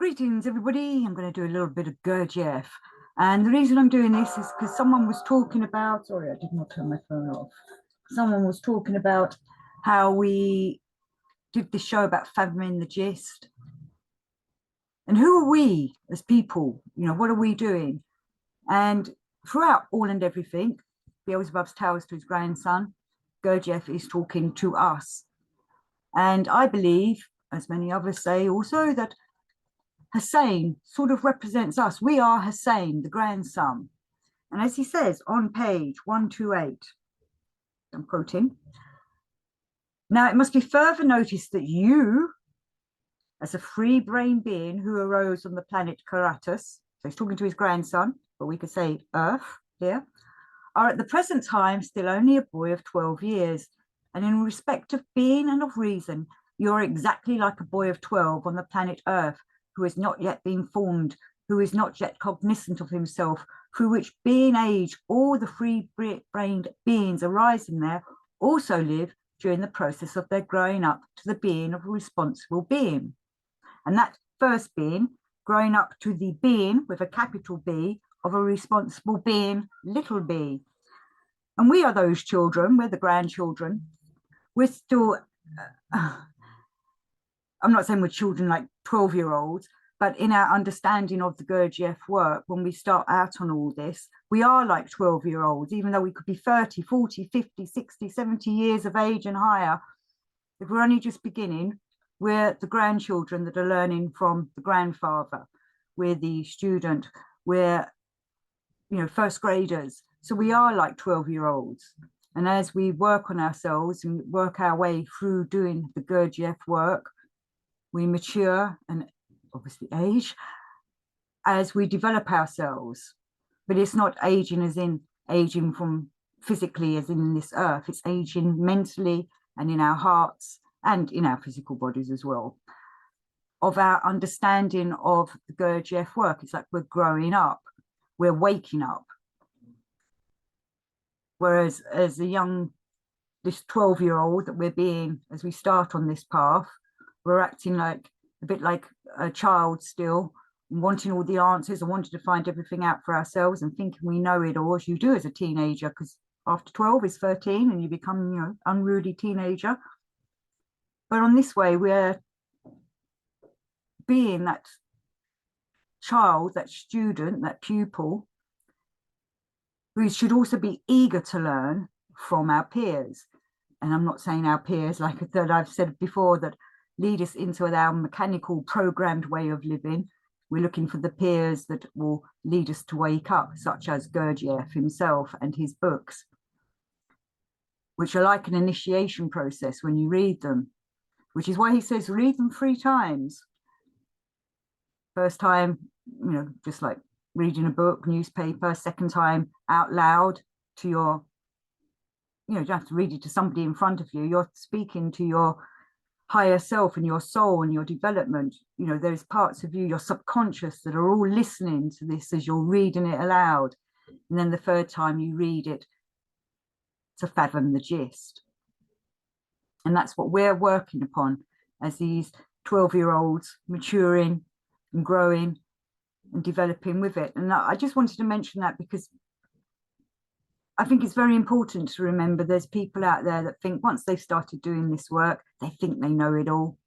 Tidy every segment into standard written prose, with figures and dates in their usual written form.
Greetings, everybody. I'm going to do a little bit of Gurdjieff. And the reason I'm doing this is because someone was talking about, sorry, I did not turn my phone off. Someone was talking about how we did this show about fathoming the gist. And who are we as people? What are we doing? And throughout all and everything, Beelzebub's tales to his grandson, Gurdjieff is talking to us. And I believe, as many others say also, that Hussein sort of represents us. We are Hussein, the grandson. And as he says on page 128, I'm quoting, "Now it must be further noticed that you, as a free brain being who arose on the planet Karatus," so he's talking to his grandson, but we could say Earth here, "are at the present time still only a boy of 12 years. And in respect of being and of reason, you are exactly like a boy of 12 on the planet Earth, who has not yet been formed, who is not yet cognizant of himself, through which being age, all the free-brained beings arising there also live during the process of their growing up to the being of a responsible being." And that first being, growing up to the being with a capital B of a responsible being, little b. And we are those children, we're the grandchildren. We're still, I'm not saying we're children like 12-year-olds, but in our understanding of the Gurdjieff work, when we start out on all this, we are like 12-year-olds, even though we could be 30, 40, 50, 60, 70 years of age and higher. If we're only just beginning, we're the grandchildren that are learning from the grandfather. We're the student, we're, first graders. So we are like 12-year-olds. And as we work on ourselves and work our way through doing the Gurdjieff work, we mature and obviously age as we develop ourselves. But it's not aging as in aging from physically as in this earth. It's aging mentally and in our hearts and in our physical bodies as well, of our understanding of the Gurdjieff work. It's like we're growing up, we're waking up. Whereas as this 12-year-old that we're being, as we start on this path, we're acting like a bit like a child still, wanting all the answers and wanting to find everything out for ourselves and thinking we know it all, as you do as a teenager, because after 12 is 13 and you become, unruly teenager. But on this way, we're being that child, that student, that pupil, who should also be eager to learn from our peers. And I'm not saying our peers, like that I've said before, that lead us into our mechanical programmed way of living. We're looking for the peers that will lead us to wake up, such as Gurdjieff himself and his books, which are like an initiation process when you read them, which is why he says read them 3 times. First time, just like reading a book, newspaper. Second time out loud to your, you don't have to read it to somebody in front of you. You're speaking to your higher self and your soul and your development. There's parts of you, your subconscious, that are all listening to this as you're reading it aloud. And then the third time you read it to fathom the gist. And that's what we're working upon as these 12-year-olds maturing and growing and developing with it. And I just wanted to mention that because I think it's very important to remember there's people out there that think once they've started doing this work, they think they know it all.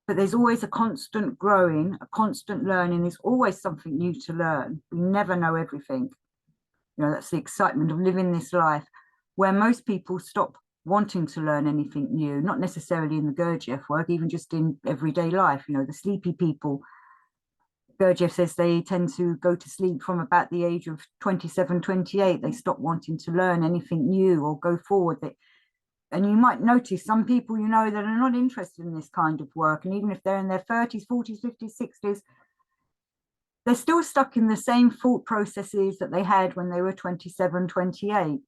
But there's always a constant growing, a constant learning. There's always something new to learn. We never know everything. That's the excitement of living this life, where most people stop wanting to learn anything new, not necessarily in the Gurdjieff work, even just in everyday life. The sleepy people, Gurdjieff says they tend to go to sleep from about the age of 27, 28. They stop wanting to learn anything new or go forward. And you might notice some people, that are not interested in this kind of work. And even if they're in their 30s, 40s, 50s, 60s, they're still stuck in the same thought processes that they had when they were 27, 28. And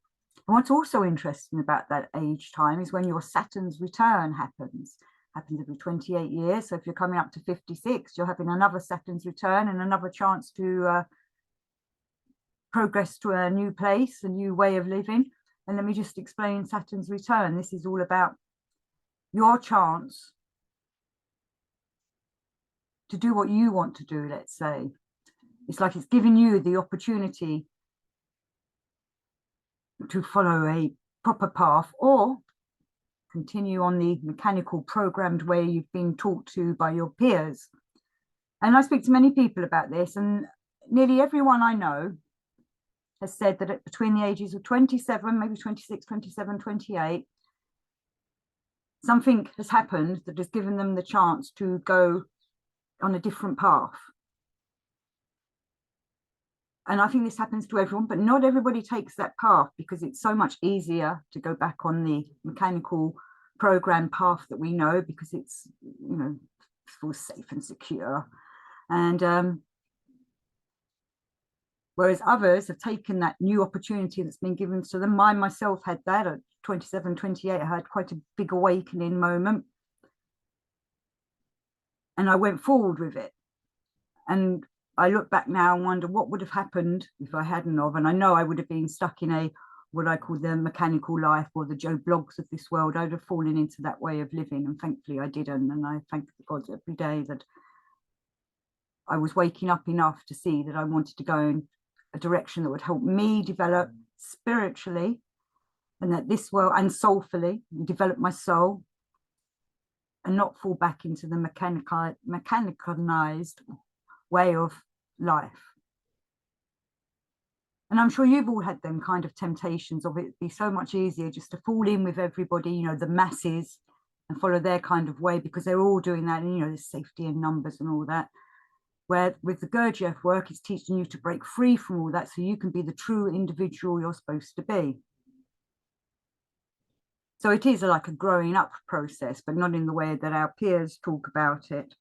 what's also interesting about that age time is when your Saturn's return happens every 28 years. So if you're coming up to 56, you're having another Saturn's return and another chance to progress to a new place, a new way of living. And let me just explain Saturn's return. This is all about your chance to do what you want to do, let's say. It's like it's giving you the opportunity to follow a proper path or continue on the mechanical programmed way you've been taught to by your peers. And I speak to many people about this, and nearly everyone I know has said that between the ages of 27, maybe 26, 27, 28, something has happened that has given them the chance to go on a different path. And I think this happens to everyone, but not everybody takes that path, because it's so much easier to go back on the mechanical program path that we know, because it's, you know, it's all safe and secure. And whereas others have taken that new opportunity that's been given to them. I myself had that at 27, 28. I had quite a big awakening moment. And I went forward with it. And I look back now and wonder what would have happened if I hadn't of. And I know I would have been stuck in a, what I call the mechanical life, or the Joe Bloggs of this world. I'd have fallen into that way of living. And thankfully I didn't. And I thank God every day that I was waking up enough to see that I wanted to go in a direction that would help me develop spiritually, and that this world, and soulfully, develop my soul, and not fall back into the mechanicalized way of life. And I'm sure you've all had them kind of temptations of it be so much easier just to fall in with everybody, you know, the masses, and follow their kind of way, because they're all doing that, and you know, there's safety in numbers and all that. Where with the Gurdjieff work, it's teaching you to break free from all that, so you can be the true individual you're supposed to be. So it is like a growing up process, but not in the way that our peers talk about it.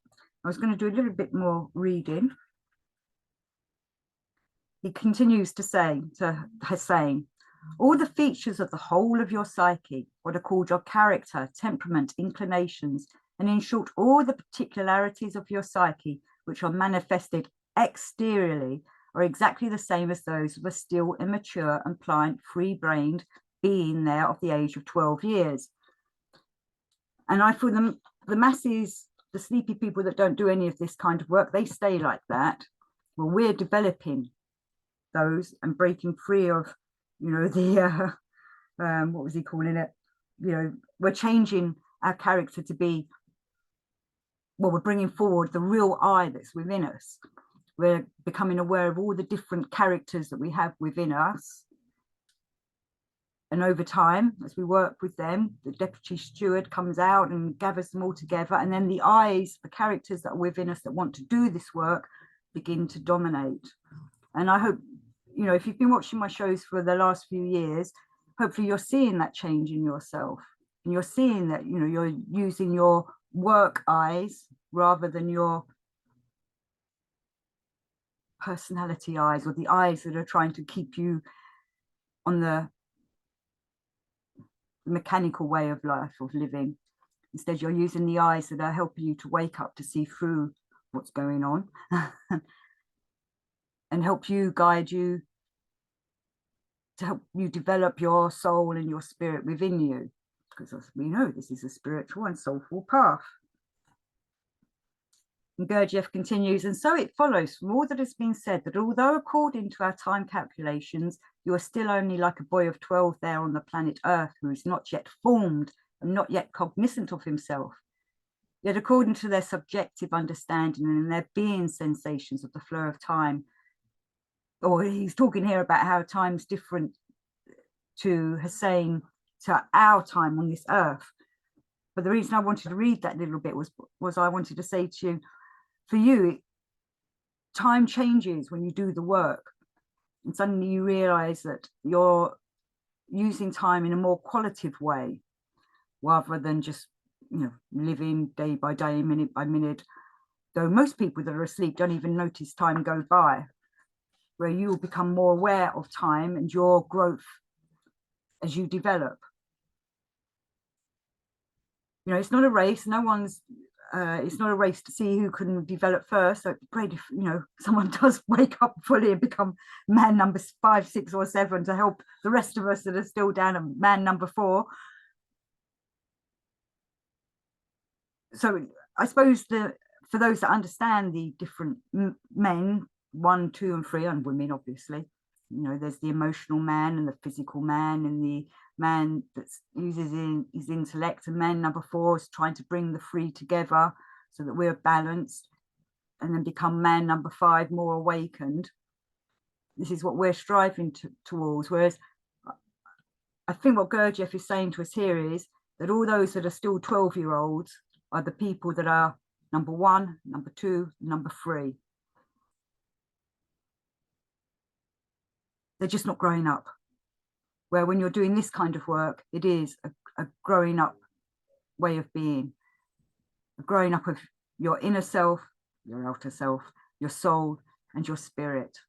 I was going to do a little bit more reading. He continues to say, all the features of the whole of your psyche, what are called your character, temperament, inclinations, and in short, all the particularities of your psyche, which are manifested exteriorly, are exactly the same as those of a still immature and pliant, free-brained being there of the age of 12 years. And I feel the masses, the sleepy people that don't do any of this kind of work, they stay like that. Well, we're developing those and breaking free of, you know, the, what was he calling it? You know, we're changing our character to be, well, we're bringing forward the real I that's within us. We're becoming aware of all the different characters that we have within us. And over time, as we work with them, the deputy steward comes out and gathers them all together. And then the eyes, the characters that are within us that want to do this work, begin to dominate. And I hope, you know, if you've been watching my shows for the last few years, hopefully you're seeing that change in yourself. And you're seeing that, you know, you're using your work eyes rather than your personality eyes, or the eyes that are trying to keep you on the mechanical way of life, of living. Instead, you're using the eyes that are helping you to wake up, to see through what's going on and help you, guide you, to help you develop your soul and your spirit within you, because as we know, this is a spiritual and soulful path. And Gurdjieff continues, and so it follows from all that has been said that although according to our time calculations, you are still only like a boy of 12 there on the planet Earth, who is not yet formed and not yet cognizant of himself, yet according to their subjective understanding and their being sensations of the flow of time, or he's talking here about how time's different to Hussein, to our time on this earth. But the reason I wanted to read that little bit was I wanted to say to you, for you, time changes when you do the work, and suddenly you realize that you're using time in a more qualitative way, rather than just, you know, living day by day, minute by minute. Though most people that are asleep don't even notice time go by, where you will become more aware of time and your growth as you develop. You know, it's not a race. No one's it's not a race to see who can develop first. So it'd be great if, you know, someone does wake up fully and become man number 5, 6, or 7 to help the rest of us that are still down at man number 4. So I suppose for those that understand the different men, 1, 2, and 3, and women, obviously, you know, there's the emotional man and the physical man, and the man that uses his intellect, and man number 4 is trying to bring the 3 together so that we're balanced, and then become man number 5, more awakened. This is what we're striving towards. Whereas I think what Gurdjieff is saying to us here is that all those that are still 12-year-olds are the people that are number 1, number 2, number 3. They're just not growing up. Where when you're doing this kind of work, it is a growing up way of being, a growing up of your inner self, your outer self, your soul, and your spirit.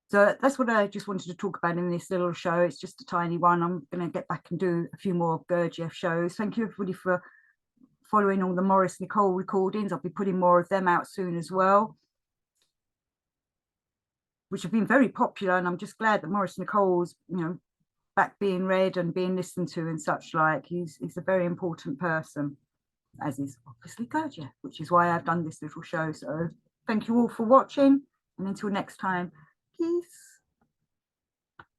So that's what I just wanted to talk about in this little show. It's just a tiny one. I'm going to get back and do a few more Gurdjieff shows. Thank you, everybody, for following all the Maurice Nicole recordings. I'll be putting more of them out soon as well, which have been very popular. And I'm just glad that Maurice Nicole's, you know, back being read and being listened to and such like. He's a very important person, as is obviously Gurdjieff, which is why I've done this little show. So thank you all for watching, and until next time, peace.